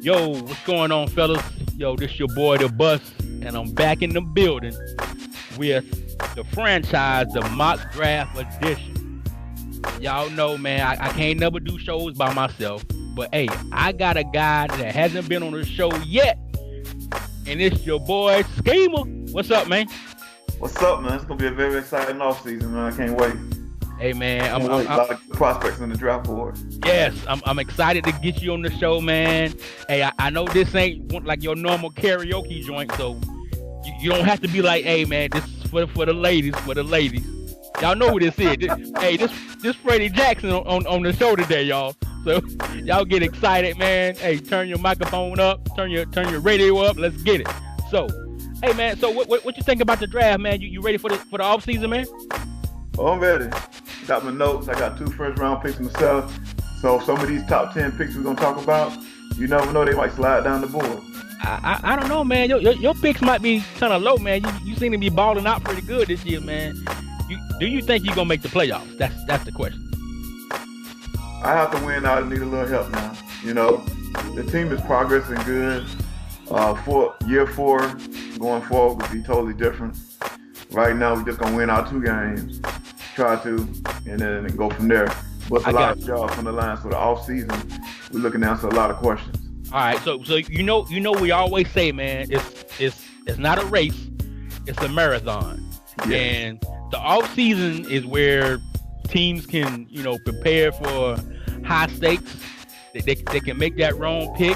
Yo, what's going on, fellas? Yo, this your boy, The Bus, and I'm back in the building with the franchise, the Mock Draft Edition. Y'all know, man, I can't never do shows by myself, but hey, I got a guy that hasn't been on the show yet, and it's your boy, Schemer. What's up, man? What's up, man? It's going to be a very exciting offseason, man. I can't wait. Hey, man. I'm a lot of prospects in the draft board. Yes, I'm excited to get you on the show, man. Hey, I know this ain't like your normal karaoke joint, so you don't have to be like, hey, man, this is for the ladies, Y'all know who this is. This Freddie Jackson on the show today, y'all. So y'all get excited, man. Hey, turn your microphone up, turn your radio up. Let's get it. So, hey, man. So what you think about the draft, man? You ready for the off season, man? Oh, I'm ready. Got my notes. I got 2 first-round picks myself. So some of these top 10 picks we're gonna talk about, you never know, they might slide down the board. I don't know, man. Your picks might be kind of low, man. You seem to be balling out pretty good this year, man. Do you think you're gonna make the playoffs? That's the question. I have to win. I need a little help now. You know, the team is progressing good. For year 4 going forward would be totally different. Right now, we're just gonna win our 2 games. Try to, and then go from there. But a lot of jobs on the line for the off season. We're looking to answer a lot of questions. All right, so you know we always say, man, it's not a race, it's a marathon. Yeah. And the off season is where teams can, prepare for high stakes. They can make that wrong pick,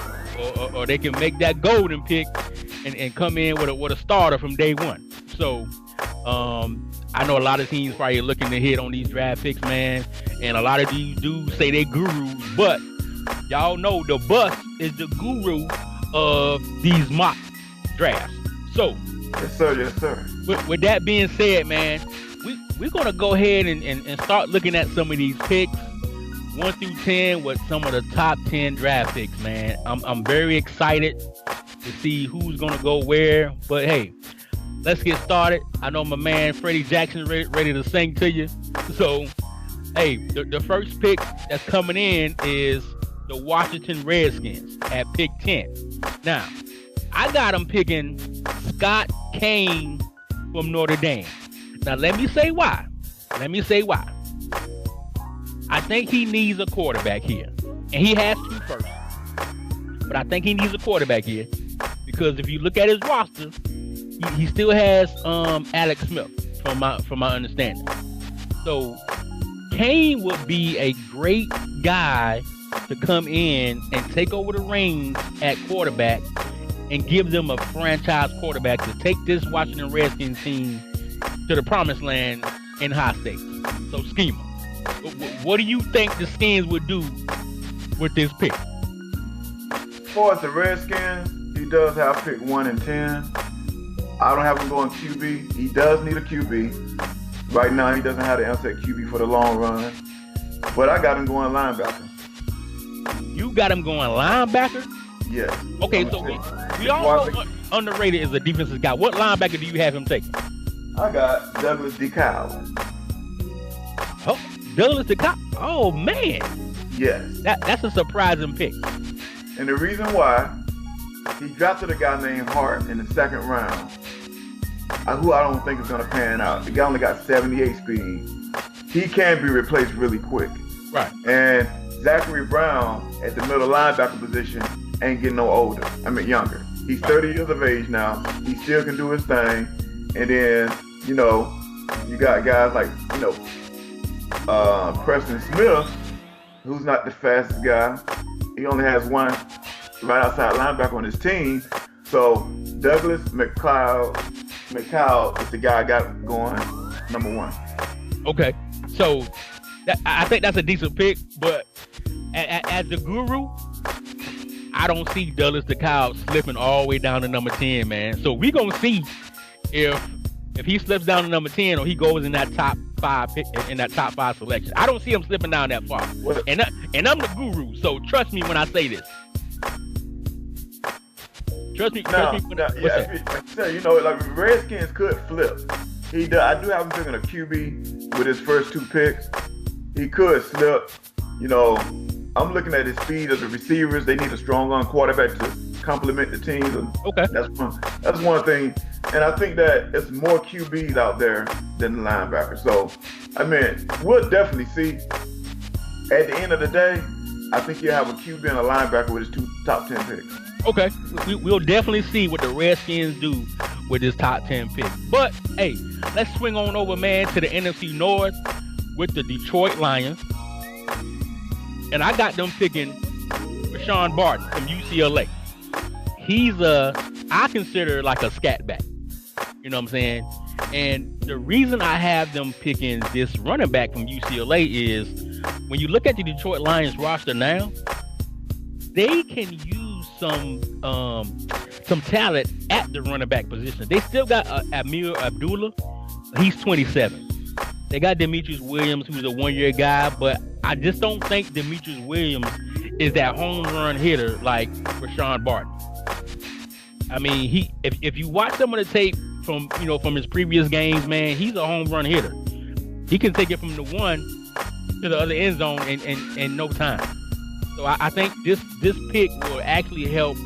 or they can make that golden pick, and come in with a starter from day one. So. I know a lot of teams probably looking to hit on these draft picks, man, and a lot of these dudes say they gurus, but y'all know The Bus is the guru of these mock drafts. So, yes, sir. With that being said, man, we're gonna go ahead and start looking at some of these picks, 1 through 10, with some of the top 10 draft picks, man. I'm very excited to see who's gonna go where, but hey. Let's get started. I know my man Freddie Jackson ready to sing to you. So, hey, the first pick that's coming in is the Washington Redskins at pick 10. Now, I got him picking Scott Kane from Notre Dame. Now, let me say why. I think he needs a quarterback here. And he has 2 first. But I think he needs a quarterback here. Because if you look at his roster, he still has Alex Smith from my understanding. So Kane would be a great guy to come in and take over the reins at quarterback and give them a franchise quarterback to take this Washington Redskins team to the promised land in high stakes. So Schemer, what do you think the Skins would do with this pick? As far as the Redskins, he does have pick 1 and 10. I don't have him going QB. He does need a QB. Right now, he doesn't have the answer at QB for the long run. But I got him going linebacker. You got him going linebacker? Yes. Okay, so we all know underrated is a defensive guy. What linebacker do you have him taking? I got Douglas DeCow. Oh, Douglas DeCow. Oh, man. Yes. That's a surprising pick. And the reason why, he drafted a guy named Hart in the 2nd round, who I don't think is going to pan out. The guy only got 78 speed. He can be replaced really quick. Right. And Zachary Brown at the middle linebacker position ain't getting no older. Younger. He's 30 years of age now. He still can do his thing. And then, you got guys like, Preston Smith, who's not the fastest guy. He only has 1 right outside linebacker on his team. So Douglas McLeod is the guy I got going number 1. Okay, so I think that's a decent pick, but as the guru, I don't see Douglas DeCow slipping all the way down to number 10, man. So we gonna see if he slips down to number 10 or he goes in that top 5 pick, in that top 5 selection. I don't see him slipping down that far. And I'm the guru, so trust me when I say this. Trust me. The Redskins could flip. I do have him picking a QB with his first 2 picks. He could slip, I'm looking at the speed of the receivers. They need a strong arm quarterback to complement the team. Okay. That's one thing. And I think that it's more QBs out there than the linebackers. So, I mean, we'll definitely see. At the end of the day, I think you'll have a QB and a linebacker with his 2 top 10 picks. Okay. We'll definitely see what the Redskins do with this top 10 pick. But, hey, let's swing on over, man, to the NFC North with the Detroit Lions. And I got them picking Rashawn Barton from UCLA. He's I consider like a scat back. You know what I'm saying? And the reason I have them picking this running back from UCLA is when you look at the Detroit Lions roster now, they can use some talent at the running back position. They still got Amir Abdullah. He's 27. They got Demetrius Williams, who's a 1-year guy, but I just don't think Demetrius Williams is that home run hitter like Rashawn Barton. I mean, if you watch some of the tape from his previous games, man, he's a home run hitter. He can take it from the one to the other end zone in no time. So I think this pick will actually help,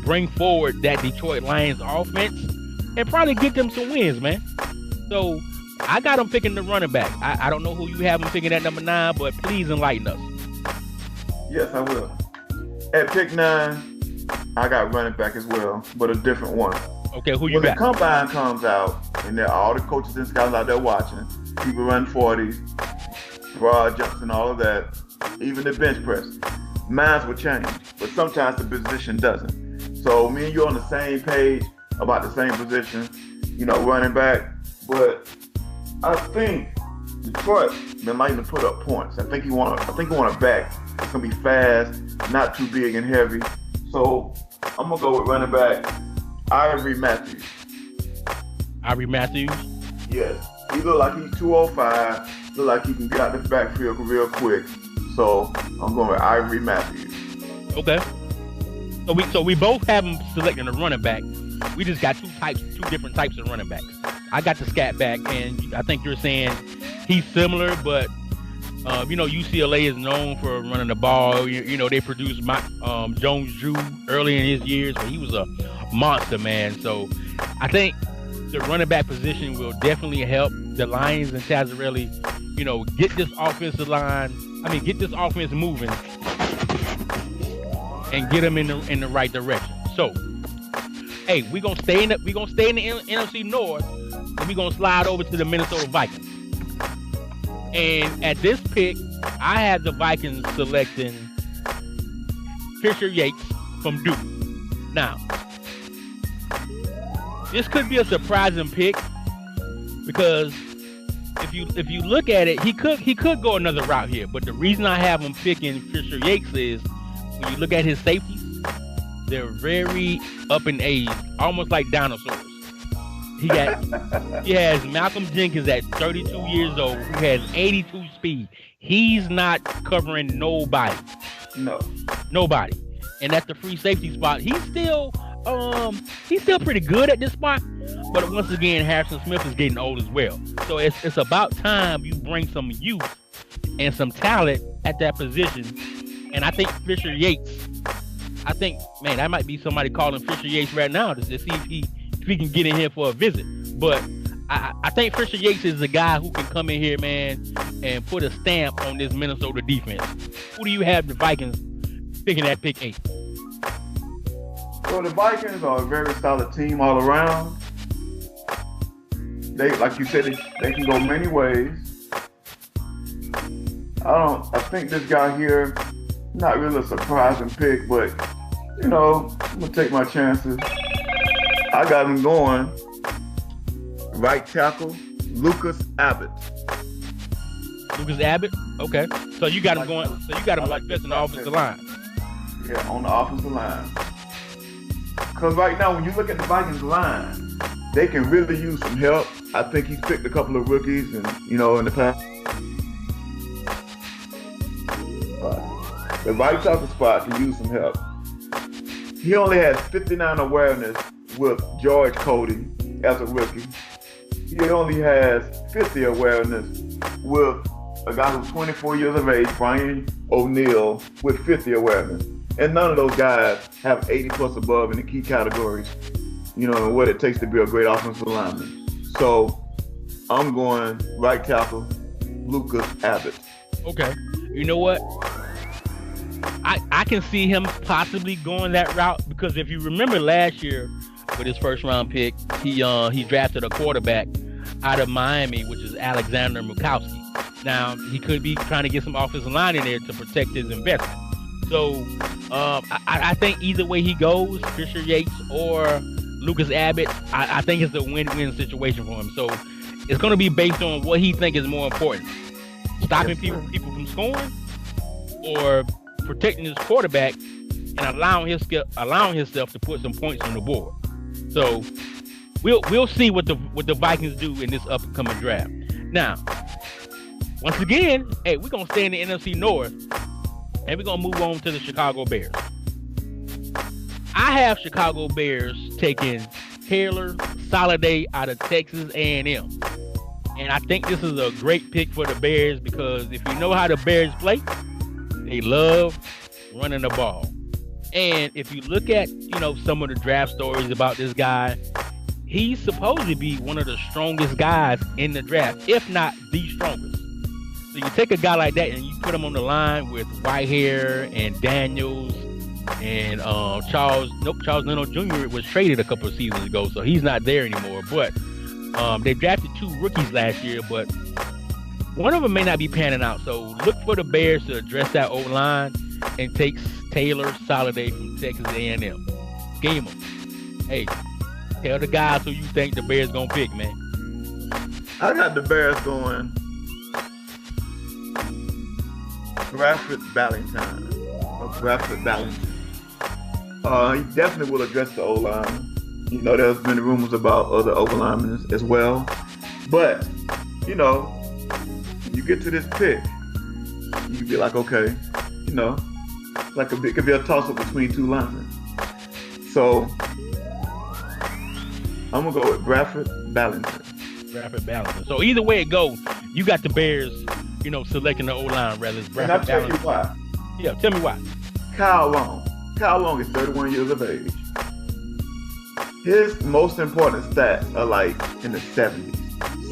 bring forward that Detroit Lions offense and probably get them some wins, man. So I got them picking the running back. I don't know who you have them picking at number 9, but please enlighten us. Yes, I will. At pick 9, I got running back as well, but a different one. Okay, who you got? When the combine comes out, and there are all the coaches and scouts out there watching, people run 40s, broad jumps and all of that, even the bench press. Minds will change, but sometimes the position doesn't. So me and you on the same page about the same position, running back. But I think Detroit been liking to put up points. I think he want a back that's gonna be fast, not too big and heavy. So I'm gonna go with running back Ivory Matthews. Ivory Matthews? Yes. He look like he's 205. Look like he can get out the backfield real quick. So I'm going with Ivory Matthews. Okay. So we both have him selecting a running back. We just got two different types of running backs. I got the scat back, and I think you're saying he's similar, but UCLA is known for running the ball. They produced Jones Drew early in his years, but he was a monster, man. So I think the running back position will definitely help the Lions and Tazzarelli, get this offensive line. Get this offense moving and get them in the right direction. So, hey, we're gonna stay in the NFC North, and we're gonna slide over to the Minnesota Vikings. And at this pick, I had the Vikings selecting Fisher Yates from Duke. Now, this could be a surprising pick because if you look at it, he could go another route here. But the reason I have him picking Fisher Yates is when you look at his safeties, they're very up in age, almost like dinosaurs. He has Malcolm Jenkins at 32 years old, who has 82 speed. He's not covering nobody. No. Nobody. And at the free safety spot, he's still pretty good at this spot. But once again, Harrison Smith is getting old as well. So it's about time you bring some youth and some talent at that position. And I think Fisher Yates, man, that might be somebody calling Fisher Yates right now to see if he can get in here for a visit. But I think Fisher Yates is the guy who can come in here, man, and put a stamp on this Minnesota defense. Who do you have the Vikings picking at pick 8? So the Vikings are a very solid team all around. They, like you said, they can go many ways. I think this guy here, not really a surprising pick, but I'm gonna take my chances. I got him going right tackle Lucas Abbott. Lucas Abbott? Okay. So you got him going. So you got him like this in the offensive line. Yeah, on the offensive line. Because right now, when you look at the Vikings line, they can really use some help. I think he's picked a couple of rookies, and in the past, the right tackle spot can use some help. He only has 59 awareness with George Cody as a rookie. He only has 50 awareness with a guy who's 24 years of age, Brian O'Neill, with 50 awareness. And none of those guys have 80 plus above in the key categories, and what it takes to be a great offensive lineman. So I'm going right tackle, Lucas Abbott. Okay. You know what? I can see him possibly going that route because if you remember last year with his first round pick, he drafted a quarterback out of Miami, which is Alexander Murkowski. Now, he could be trying to get some offensive line in there to protect his investment. So I think either way he goes, Fisher Yates or Lucas Abbott, I think it's a win-win situation for him. So it's going to be based on what he thinks is more important. Stopping people from scoring or protecting his quarterback and allowing himself to put some points on the board. So we'll see what the Vikings do in this upcoming draft. Now, once again, we're going to stay in the NFC North and we're going to move on to the Chicago Bears. I have Chicago Bears taking Taylor Soliday out of Texas A&M. And I think this is a great pick for the Bears because if you know how the Bears play, they love running the ball. And if you look at, some of the draft stories about this guy, he's supposed to be one of the strongest guys in the draft, if not the strongest. So you take a guy like that and you put him on the line with Whitehair and Daniels and Charles Leno Jr. was traded a couple of seasons ago, so he's not there anymore. But they drafted 2 rookies last year, but one of them may not be panning out. So look for the Bears to address that O-line and take Taylor Soliday from Texas A&M. Game them. Hey, tell the guys who you think the Bears gonna pick, man. I got the Bears going Bradford Valentine. He definitely will address the O-line. There's been rumors about other O-linemen as well. But, you get to this pick, you can be like, okay, it could be a toss-up between 2 linemen. So, I'm going to go with Bradford Valentine. So either way it goes, you got the Bears, selecting the O-line rather than Bradford Valentine. And I'll tell you why. Yeah, tell me why. Kyle Long is 31 years of age. His most important stats are like in the 70s,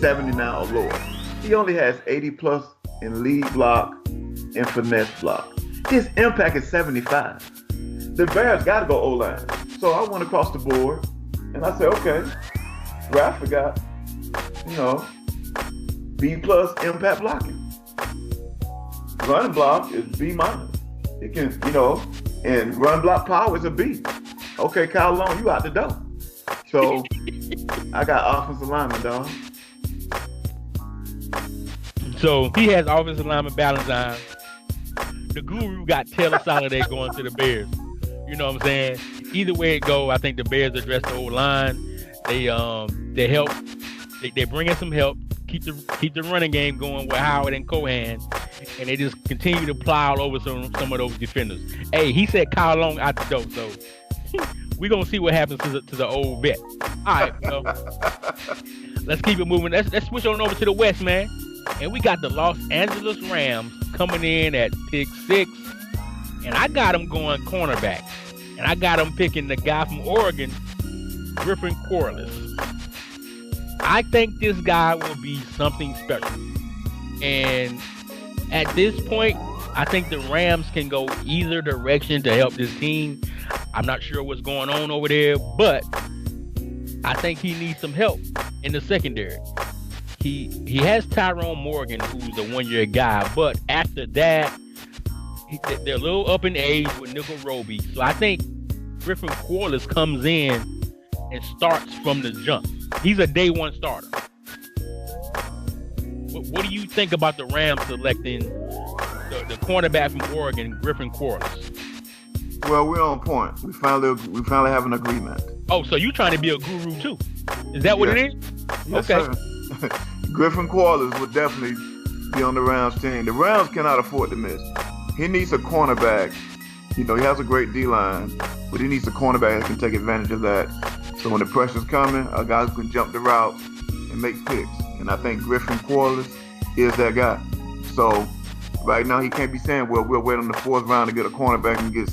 79 or lower. He only has 80 plus in lead block and finesse block. His impact is 75. The Bears got to go O-line. So I went across the board and I said, okay, Bradford got, B plus impact blocking. Running block is B minus. It can, and run block power is a B. Okay, Kyle Long, you out the door. So I got offensive lineman, dog. So he has offensive lineman Valentine. The Guru got Taylor Soliday going to the Bears. You know what I'm saying? Either way it go, I think the Bears address the old line. They help. They bring in some help. Keep the running game going with Howard and Cohan, and they just continue to plow over some of those defenders. Hey, he said Kyle Long out the door, so we're gonna see what happens to the old vet. All right, so let's keep it moving. Let's switch on over to the West, man. And we got the Los Angeles Rams coming in at pick 6, and I got them going cornerback, and I got them picking the guy from Oregon, Griffin Corliss. I think this guy will be something special. And at this point, I think the Rams can go either direction to help this team. I'm not sure what's going on over there, but I think he needs some help in the secondary. He has Tyrone Morgan, who's a 1-year guy, but after that, they're a little up in age with Nickel Roby. So I think Griffin Corliss comes in and starts from the jump. He's a day 1 starter. What do you think about the Rams selecting the cornerback from Oregon, Griffin Corliss? Well, we're on point. We finally have an agreement. Oh, so you trying to be a guru too? Is that what it is? Yes, okay. Sir. Griffin Corliss would definitely be on the Rams team. The Rams cannot afford to miss. He needs a cornerback. He has a great D-line, but he needs a cornerback that can take advantage of that. So when the pressure's coming, a guy who can jump the route and make picks. And I think Griffin Corliss is that guy. So right now he can't be saying, well, we'll wait on the 4th round to get a cornerback and get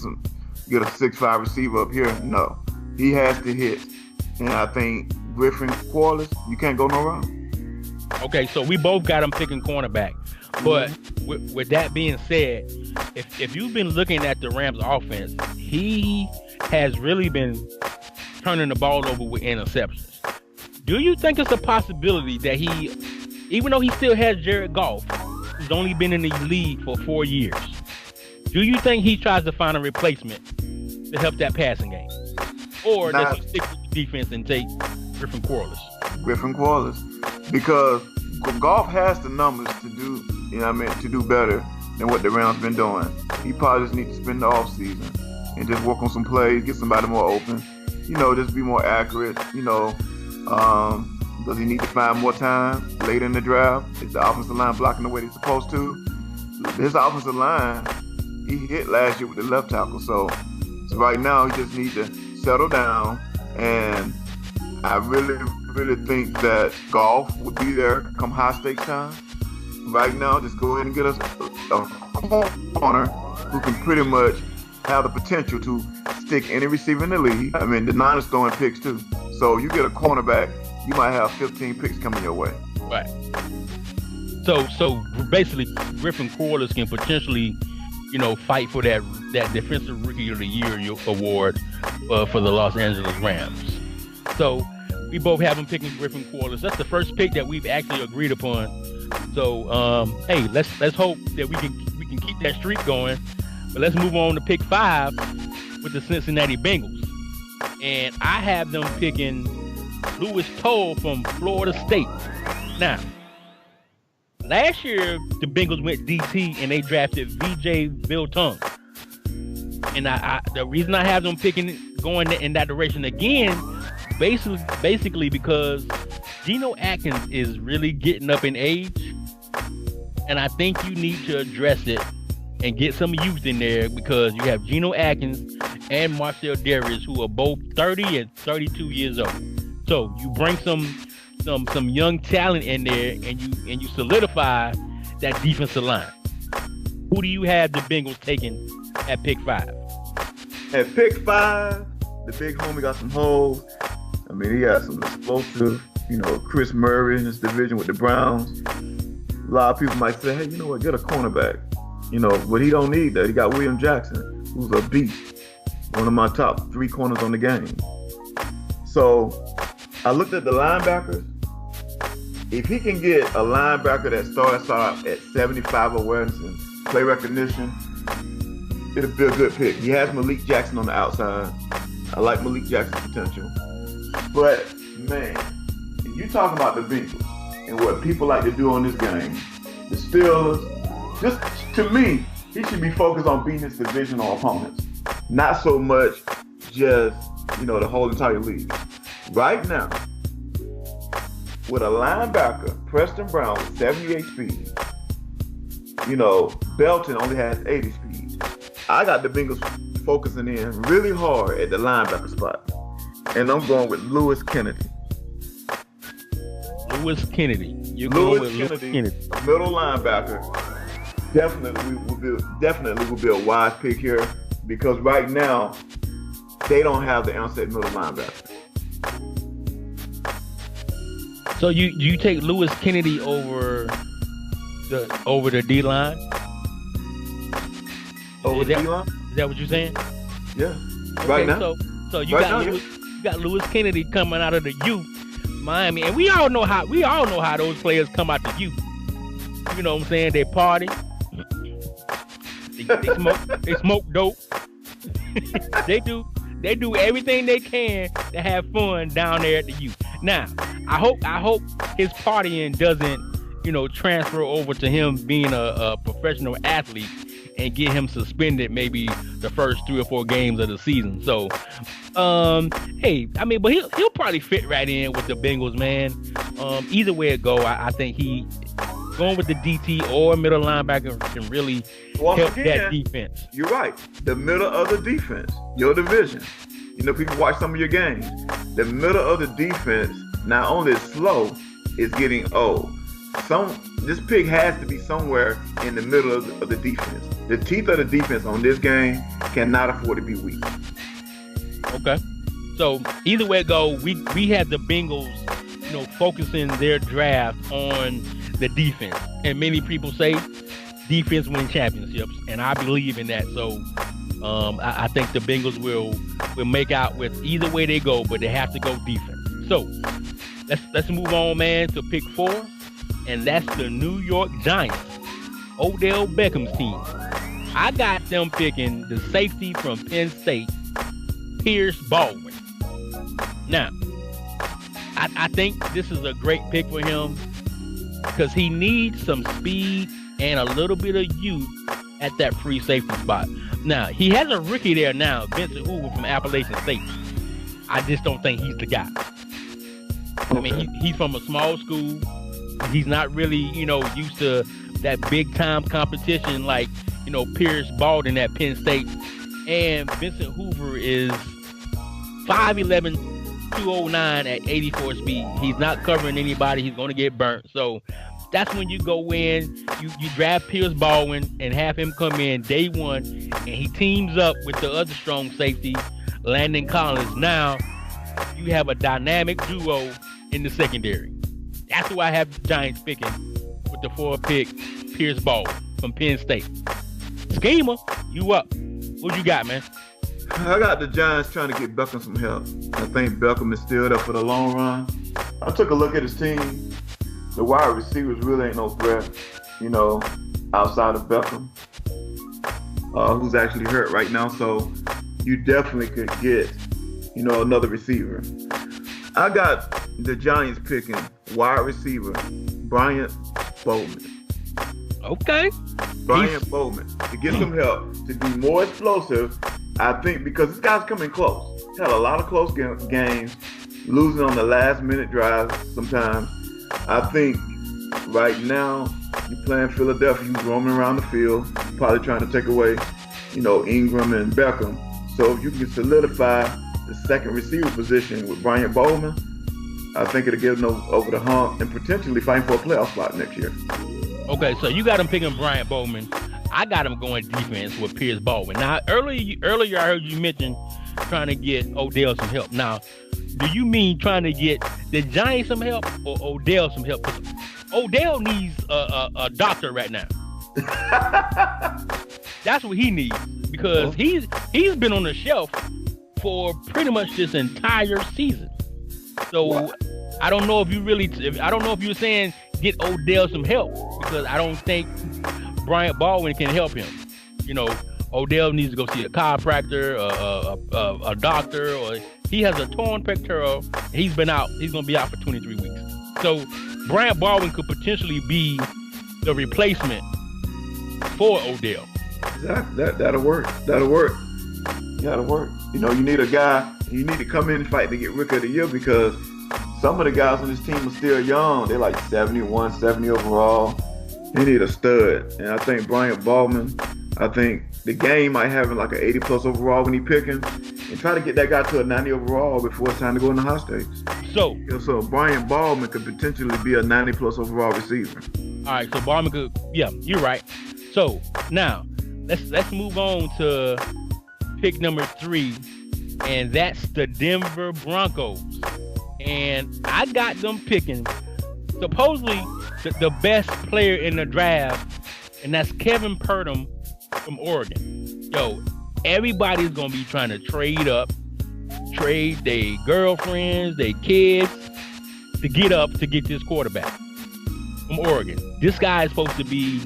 a 6'5" receiver up here. No, he has to hit. And I think Griffin Quarles, you can't go no wrong. Okay, so we both got him picking cornerback. But with that being said, if you've been looking at the Rams offense, he has really been turning the ball over with interceptions. Do you think it's a possibility that he, even though he still has Jared Goff, who's only been in the league for 4 years, do you think he tries to find a replacement to help that passing game? Or does he stick to the defense and take Griffin Quarles? Griffin Quarles. Because Goff has the numbers to do, to do better than what the Rams been doing. He probably just needs to spend the offseason and just work on some plays, get somebody more open, just be more accurate, does he need to find more time later in the draft? Is the offensive line blocking the way they're supposed to? His offensive line, he hit last year with the left tackle. So right now, he just needs to settle down. And I really think that Goff would be there come high stakes time. Right now, just go ahead and get us a corner who can pretty much have the potential to stick any receiver in the league. I mean, the Niners throwing picks too. So you get a cornerback, you might have 15 picks coming your way. Right. So basically, Griffin Quarles can potentially, fight for that Defensive Rookie of the Year award for the Los Angeles Rams. So we both have him picking Griffin Quarles. That's the first pick that we've actually agreed upon. So hey, let's hope that we can keep that streak going. But let's move on to pick 5 with the Cincinnati Bengals. And I have them picking Lewis Toll from Florida State. Now, last year the Bengals went DT and they drafted VJ Viltung. And the reason I have them going in that direction again, basically because Geno Atkins is really getting up in age, and I think you need to address it and get some youth in there, because you have Geno Atkins and Marcel Darius, who are both 30 and 32 years old. So you bring some young talent in there, and you solidify that defensive line. Who do you have the Bengals taking at pick 5? At pick 5, the big homie got some holes. I mean, he got some explosive, Chris Murray in this division with the Browns. A lot of people might say, hey, you know what, get a cornerback. But he don't need that. He got William Jackson, who's a beast. One of my top 3 corners on the game. So I looked at the linebackers. If he can get a linebacker that starts out at 75 awareness and play recognition, it'll be a good pick. He has Malik Jackson on the outside. I like Malik Jackson's potential. But, man, you talking about the Bengals and what people like to do on this game. The Steelers, just to me, he should be focused on beating his divisional opponents. Not so much just, the whole entire league. Right now, with a linebacker, Preston Brown with 78 speed, Belton only has 80 speed. I got the Bengals focusing in really hard at the linebacker spot. And I'm going with Lewis Kennedy. Lewis Kennedy. You're going with Lewis Kennedy. A middle linebacker. Definitely will be a wise pick here, because right now they don't have the answer at middle linebacker. So you take Lewis Kennedy over the D line? Over the D line? Is that what you're saying? Yeah. Okay, right now. So you got Lewis Kennedy coming out of the youth, Miami, and we all know how those players come out the youth. You know what I'm saying? They party. They smoke dope. They do everything they can to have fun down there at the youth. Now, I hope his partying doesn't, transfer over to him being a professional athlete and get him suspended maybe the first 3 or 4 games of the season. So, hey, I mean, but he'll probably fit right in with the Bengals, man. Either way it go, I think he going with the DT or middle linebacker can really help that defense. You're right. The middle of the defense, your division. People watch some of your games. The middle of the defense not only is slow, it's getting old. Some this pick has to be somewhere in the middle of the defense. The teeth of the defense on this game cannot afford to be weak. Okay. So either way it go, we had the Bengals, focusing their draft on the defense. And many people say defense wins championships, and I believe in that. So I think the Bengals will make out with either way they go, but they have to go defense. So let's move on, man, to pick 4, and that's the New York Giants, Odell Beckham's team. I got them picking the safety from Penn State, Pierce Baldwin. Now, I think this is a great pick for him because he needs some speed and a little bit of youth at that free safety spot. Now, he has a rookie there now, Vincent Hoover from Appalachian State. I just don't think he's the guy. I mean, he's from a small school. He's not really, used to that big-time competition like, Pierce Baldwin at Penn State. And Vincent Hoover is 5'11", 209 at 84 speed. He's not covering anybody. He's going to get burnt. So that's when you go in, you draft Pierce Baldwin and have him come in day one, and he teams up with the other strong safety, Landon Collins. Now you have a dynamic duo in the secondary. That's who I have the Giants picking with the 4th pick, Pierce Baldwin from Penn State. Schema, you up. What you got, man? I got the Giants trying to get Beckham some help. I think Beckham is still there for the long run. I took a look at his team. The wide receivers really ain't no threat, outside of Beckham, who's actually hurt right now. So you definitely could get, another receiver. I got the Giants picking wide receiver Bryant Bowman. Okay. Bryant Bowman to get some help, to be more explosive. I think because this guy's coming close. He's had a lot of close games, losing on the last minute drives sometimes. I think right now you're playing Philadelphia, he's roaming around the field, probably trying to take away, Ingram and Beckham. So if you can solidify the second receiver position with Bryant Bowman, I think it'll get them over the hump and potentially fighting for a playoff spot next year. Okay, so you got him picking Bryant Bowman. I got him going defense with Pierce Baldwin. Now, earlier I heard you mention trying to get Odell some help. Now, do you mean trying to get the Giants some help or Odell some help? Because Odell needs a doctor right now. That's what he needs because he's been on the shelf for pretty much this entire season. So I don't know if you were saying get Odell some help because I don't think Bryant Baldwin can help him. Odell needs to go see a chiropractor, a doctor, or he has a torn pectoral. He's been out. He's going to be out for 23 weeks. So Bryant Baldwin could potentially be the replacement for Odell. Exactly. That'll work. That'll work. You need a guy. You need to come in and fight to get Rookie of the Year because some of the guys on this team are still young. They're like 71, 70 overall. They need a stud. And I think Bryant Baldwin, I think the game might have him like an 80-plus overall when he pick him. And try to get that guy to a 90 overall before it's time to go in the high stakes. So Bryant Baldwin could potentially be a 90-plus overall receiver. All right, so Baldwin could, yeah, you're right. So now let's move on to pick number 3, and that's the Denver Broncos. And I got them picking supposedly the best player in the draft, and that's Kevin Purdom from Oregon. Yo, everybody's gonna be trying to trade their girlfriends, their kids to get this quarterback from Oregon. This guy is supposed to be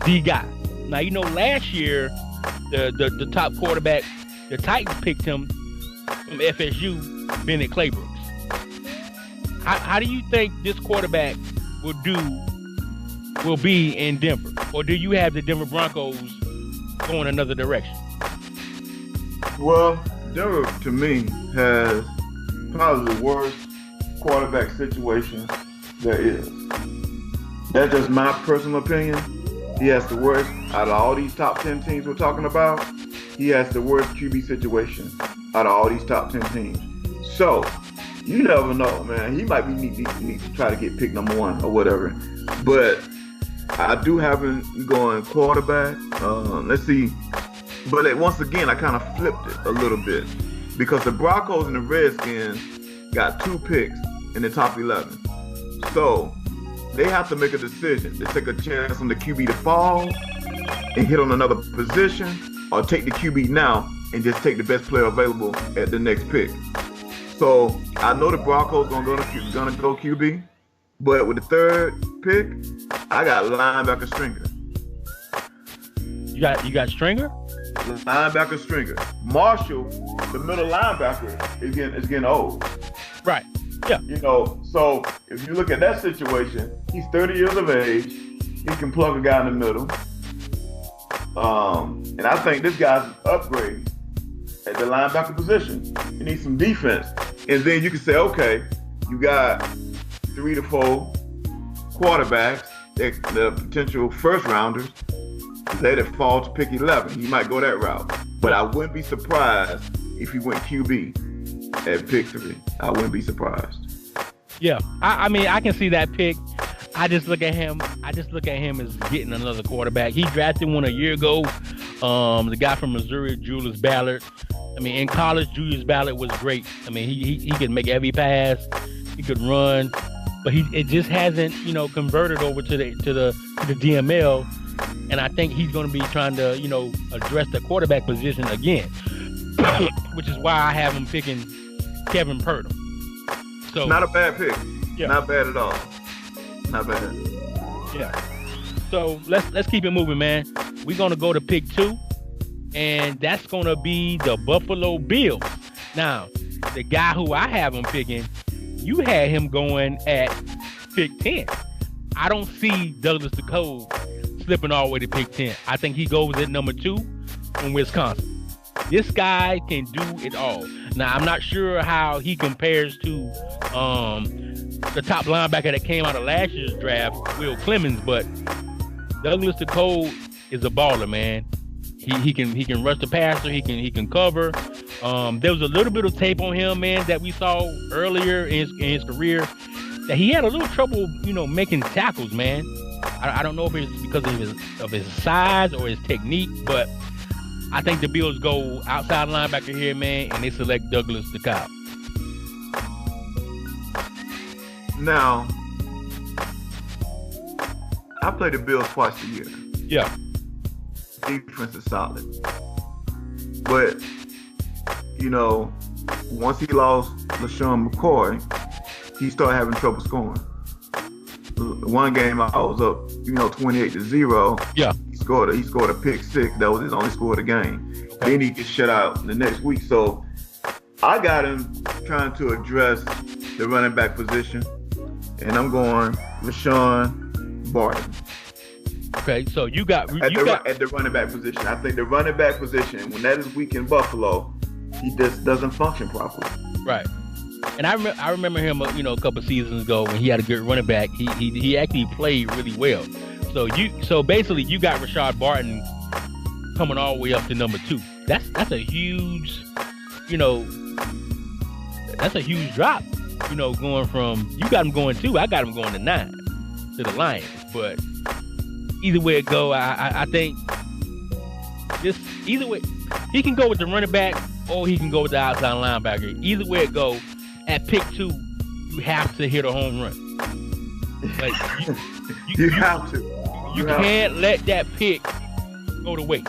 the guy. Now last year the top quarterback, the Titans picked him from FSU, Bennett Claybrook. How do you think this quarterback will be in Denver? Or do you have the Denver Broncos going another direction? Well, Denver, to me, has probably the worst quarterback situation there is. That's just my personal opinion. He has the worst, out of all these top 10 teams we're talking about, he has the worst QB situation out of all these top 10 teams. So, you never know, man. He might be need to try to get pick number 1 or whatever. But I do have him going quarterback. Let's see. But once again, I kind of flipped it a little bit because the Broncos and the Redskins got 2 picks in the top 11. So they have to make a decision. They take a chance on the QB to fall and hit on another position, or take the QB now and just take the best player available at the next pick. So I know the Broncos gonna go QB, but with the 3rd pick, I got linebacker stringer. You got stringer? Linebacker stringer. Marshall, the middle linebacker, is getting old. Right. Yeah. You know, so if you look at that situation, he's 30 years of age. He can plug a guy in the middle. And I think this guy's an upgrade at the linebacker position. He needs some defense. And then you can say, okay, you got 3 to 4 quarterbacks, the potential first rounders. Let it fall to pick 11. He might go that route. But I wouldn't be surprised if he went QB at pick 3. I wouldn't be surprised. Yeah. I mean, I can see that pick. I just look at him as getting another quarterback. He drafted one a year ago. The guy from Missouri, Julius Ballard. I mean, in college, Julius Ballard was great. I mean, he could make every pass. He could run, but it just hasn't, converted over to the DML. And I think he's going to be trying to, address the quarterback position again, which is why I have him picking Kevin Purtle. So not a bad pick. Yeah. Not bad at all. Not bad. Yeah. So let's keep it moving, man. We're gonna go to pick 2, and that's gonna be the Buffalo Bills. Now, the guy who I have him picking, you had him going at pick 10. I don't see Douglas DeCole slipping all the way to pick 10. I think he goes at number 2 in Wisconsin. This guy can do it all. Now, I'm not sure how he compares to the top linebacker that came out of last year's draft, Will Clemens, but Douglas DeCole is a baller, man. He can rush the passer. He can cover. There was a little bit of tape on him, man, that we saw earlier in his career that he had a little trouble, making tackles, man. I don't know if it's because of his size or his technique, but I think the Bills go outside linebacker here, man, and they select Douglas DeCole. Now, I play the Bills twice a year. Yeah. Defense is solid. But, once he lost LaShawn McCoy, he started having trouble scoring. One game I was up, 28-0. Yeah. He scored a pick 6. That was his only score of the game. Okay. Then he gets shut out the next week. So I got him trying to address the running back position. And I'm going LaShawn Barton. Okay, so you got at the running back position. I think the running back position, when that is weak in Buffalo, he just doesn't function properly. Right. And I remember him, a couple seasons ago when he had a good running back. He actually played really well. So basically you got Rashad Barton coming all the way up to number 2. That's a huge, that's a huge drop. Going from, you got him going 2, I got him going to 9 to the Lions. But either way it go, I think either way, he can go with the running back or he can go with the outside linebacker. Either way it go, at pick 2, you have to hit a home run. Like you have to. You can't let that pick go to waste.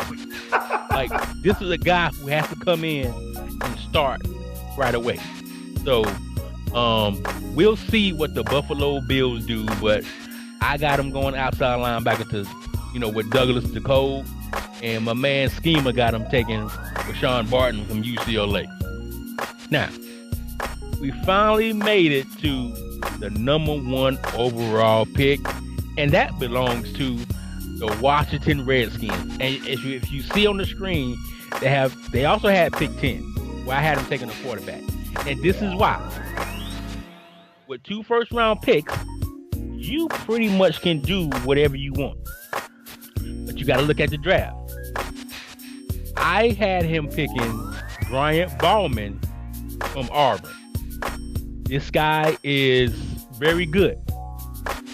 Like, this is a guy who has to come in and start right away. So we'll see what the Buffalo Bills do, but I got him going outside linebacker to, with Douglas DeCole, and my man Schema got him taking Rashad Barton from UCLA. Now, we finally made it to the number 1 overall pick, and that belongs to the Washington Redskins. And if you see on the screen, they also had pick 10, where I had them taking a quarterback. And this is why. With 2 first-round picks, you pretty much can do whatever you want. But you got to look at the draft. I had him picking Bryant Ballman from Auburn. This guy is very good.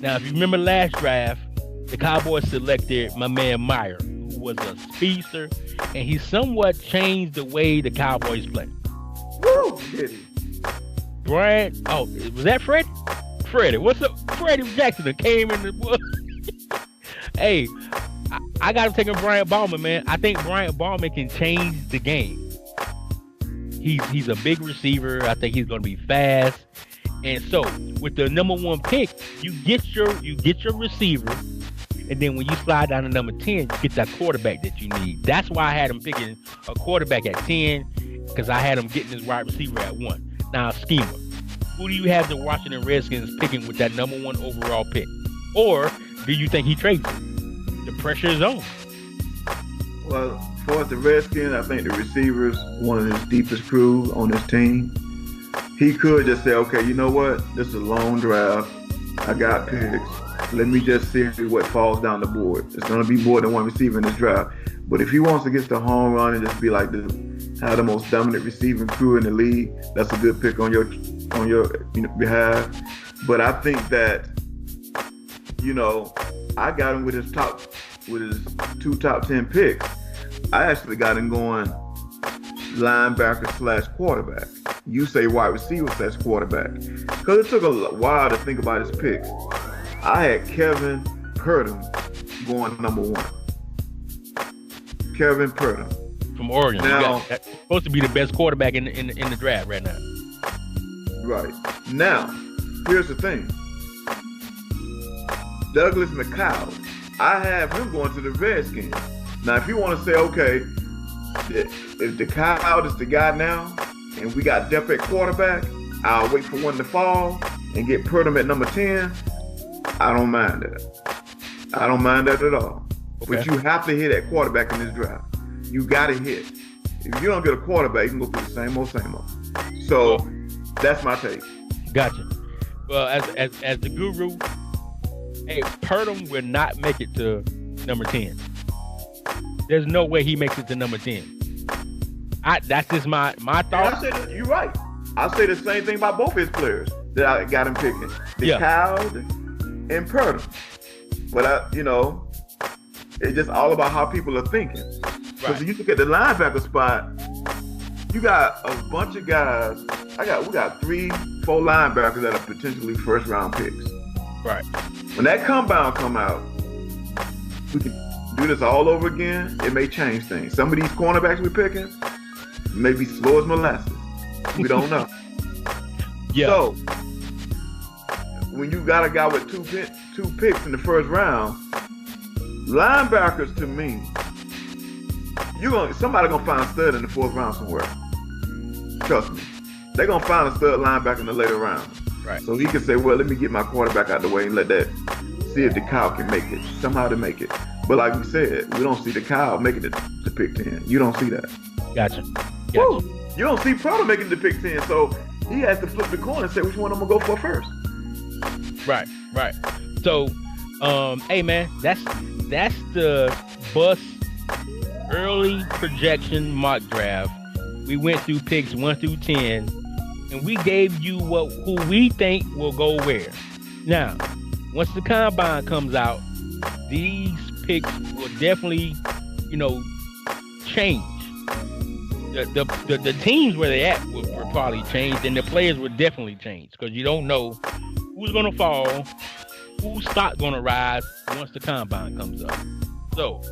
Now, if you remember last draft, the Cowboys selected my man Meyer, who was a speedster, and he somewhat changed the way the Cowboys play. Woo! Did he? Brian, oh, was that Fred? Freddie, what's up? Freddie Jackson that came in the. Hey, I got to take a Brian Ballman, man. I think Brian Ballman can change the game. He's a big receiver. I think he's going to be fast. And so, with the number 1 pick, you get your receiver, and then when you slide down to number 10, you get that quarterback that you need. That's why I had him picking a quarterback at 10, because I had him getting his wide receiver at 1. Now, schema. Who do you have the Washington Redskins picking with that number 1 overall pick? Or do you think he trades it? The pressure is on. Well, for the Redskins, I think the receivers one of his deepest crews on this team. He could just say, okay, you know what? This is a long draft. I got picks. Let me just see what falls down the board. It's going to be more than one receiver in this draft. But if he wants to get the home run and just be like have the most dominant receiving crew in the league, that's a good pick on your behalf. But I think that, I got him with his 2 top 10 picks. I actually got him going linebacker / quarterback. You say wide receiver / quarterback. Because it took a while to think about his picks. I had Kevin Purdom going number 1. Kevin Purdom. From Oregon. Now, that's supposed to be the best quarterback in the draft right now. Right. Now, here's the thing. Douglas McCow. I have him going to the Redskins. Now, if you want to say, okay, if the Cow is the guy now, and we got depth at quarterback, I'll wait for one to fall and get Purdom at number 10. I don't mind that. I don't mind that at all. Okay. But you have to hit at quarterback in this draft. You got to hit. If you don't get a quarterback, you can go through the same old. So that's my take. Gotcha. Well, as the guru, hey, Purdom will not make it to number 10. There's no way he makes it to number 10. That's just my thought. You're right. I say the same thing about both his players that I got him picking. Cowd and Purdom. But it's just all about how people are thinking. Because if you look at the linebacker spot, you got a bunch of guys. We got 3-4 linebackers that are potentially first round picks. Right. When that combine come out, we can do this all over again. It may change things. Some of these cornerbacks we're picking may be slow as molasses. We don't know. Yeah. So when you got a guy with two picks in the first round, linebackers to me, somebody gonna find a stud in the 4th round somewhere. Trust me. They're gonna find a stud linebacker in the later rounds. Right. So he can say, well, let me get my quarterback out of the way and see if the Cow can make it. Somehow to make it. But like we said, we don't see the Cow making it to pick 10. You don't see that. Gotcha. Woo! You don't see Prado making it to pick 10, so he has to flip the coin and say which one I'm gonna go for first. Right. So, hey man, that's the bus early projection mock draft. We went through picks 1 through 10, and we gave you who we think will go where. Now, once the combine comes out, these picks will definitely, change. The teams where they at will probably change, and the players will definitely change because you don't know who's gonna fall, whose stock gonna rise once the combine comes up. So,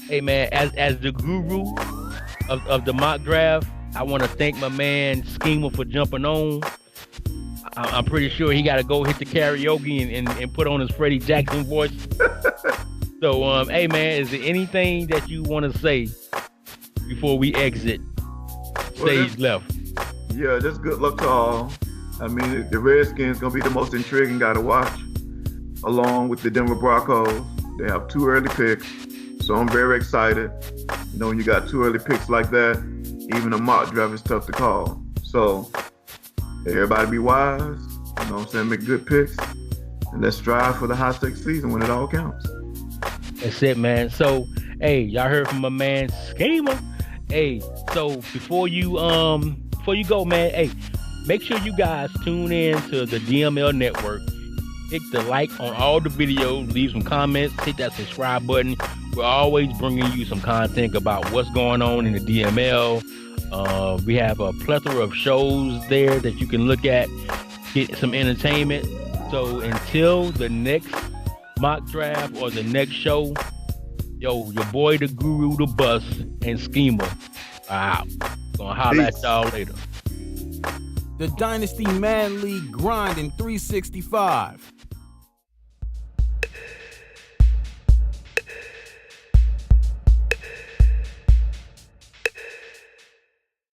hey man, as the guru of the mock draft, I want to thank my man Schema for jumping on. I'm pretty sure he got to go hit the karaoke and put on his Freddie Jackson voice. So, hey man, is there anything that you want to say before we exit stage left? Yeah, just good luck to all. I mean, the Redskins gonna be the most intriguing guy to watch, along with the Denver Broncos. They have 2 early picks, so I'm very excited. When you got 2 early picks like that, even a mock draft is tough to call. So everybody be wise. You know what I'm saying? Make good picks, and let's strive for the high stakes season when it all counts. That's it, man. So, hey, y'all heard from my man Schema. Hey, so before you go, man, hey, make sure you guys tune in to the DML Network hit the like on all the videos, leave some comments, hit that subscribe button. We're always bringing you some content about what's going on in the DML. We have a plethora of shows there that you can look at, get some entertainment. So until the next mock draft or the next show, yo, your boy the Guru, the Bus, and Schema are out. Gonna holler at y'all later. The Dynasty Madden League grind in 365.